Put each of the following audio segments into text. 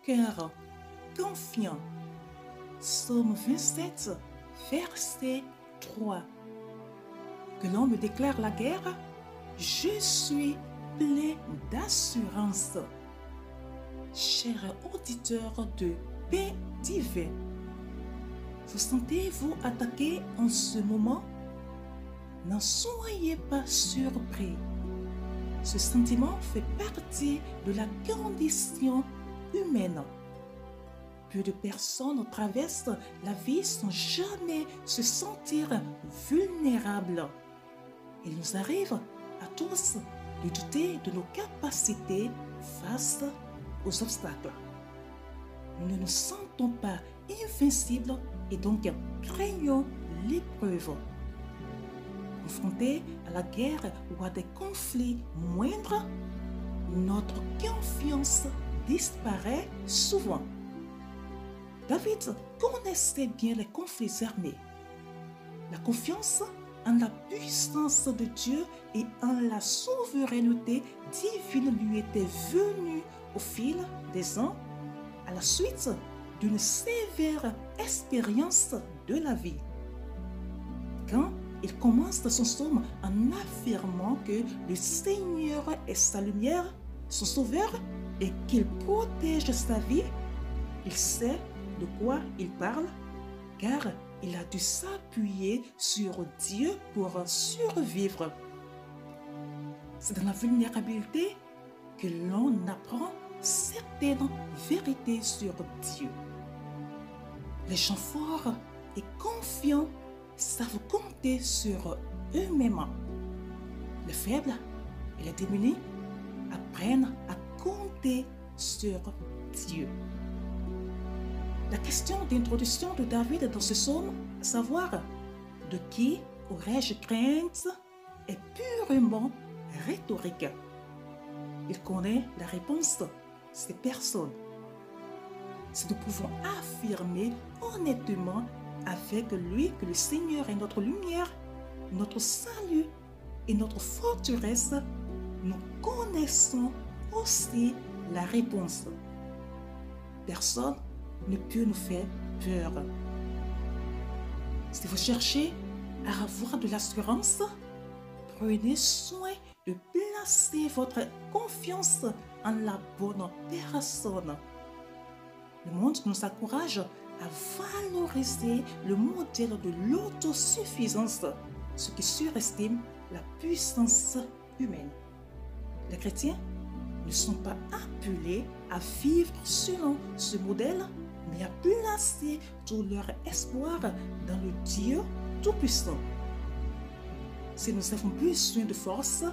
cœur confiant. Psaume 27, verset 3. Que l'on me déclare la guerre, je suis plein d'assurance. Chers auditeurs de Paix divin, vous sentez-vous attaqué en ce moment? N'en soyez pas surpris. Ce sentiment fait partie de la condition humaine. Peu de personnes traversent la vie sans jamais se sentir vulnérables. Il nous arrive à tous de douter de nos capacités face aux obstacles. Nous ne nous sentons pas invincibles et donc craignons l'épreuve. Confrontés à la guerre ou à des conflits moindres, notre confiance disparaît souvent. David connaissait bien les conflits armés. La confiance en la puissance de Dieu et en la souveraineté divine lui était venue au fil des ans à la suite d'une sévère expérience de la vie. Quand il commence son psaume en affirmant que le Seigneur est sa lumière, son sauveur, et qu'il protège sa vie, il sait de quoi il parle, car il a dû s'appuyer sur Dieu pour survivre. C'est dans la vulnérabilité que l'on apprend certaines vérités sur Dieu. Les gens forts et confiants savent compter sur eux-mêmes. Les faibles et les démunis apprennent à compter sur Dieu. La question d'introduction de David dans ce psaume, à savoir « De qui aurais-je crainte ?» est purement rhétorique. Il connaît la réponse, c'est personne. Si nous pouvons affirmer honnêtement avec lui que le Seigneur est notre lumière, notre salut et notre forteresse, nous connaissons aussi la réponse. Personne ne peut nous faire peur. Si vous cherchez à avoir de l'assurance, prenez soin de placer votre confiance en la bonne personne. Le monde nous encourage à valoriser le modèle de l'autosuffisance, ce qui surestime la puissance humaine. Les chrétiens ne sont pas appelés à vivre selon ce modèle, mais à placer tout leur espoir dans le Dieu Tout-Puissant. Si nous avons besoin de force,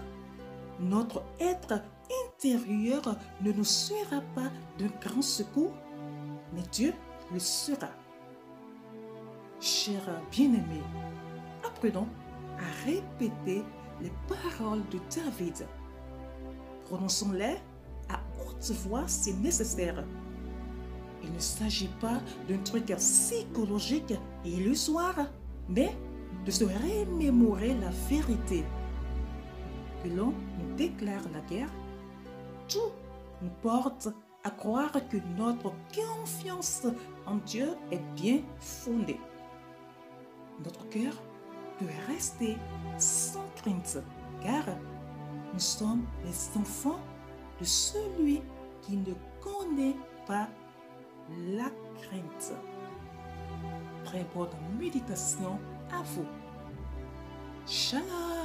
notre être intérieur ne nous sera pas d'un grand secours, mais Dieu le sera. Chers bien-aimés, apprenons à répéter les paroles de David. Prononçons-les à haute voix si nécessaire. Il ne s'agit pas d'un truc psychologique et illusoire, mais de se remémorer la vérité. Que l'on nous déclare la guerre, tout nous porte à croire que notre confiance en Dieu est bien fondée. Notre cœur peut rester sans crainte, car nous sommes les enfants de celui qui ne connaît pas la crainte. Très bonne méditation à vous. Shalom.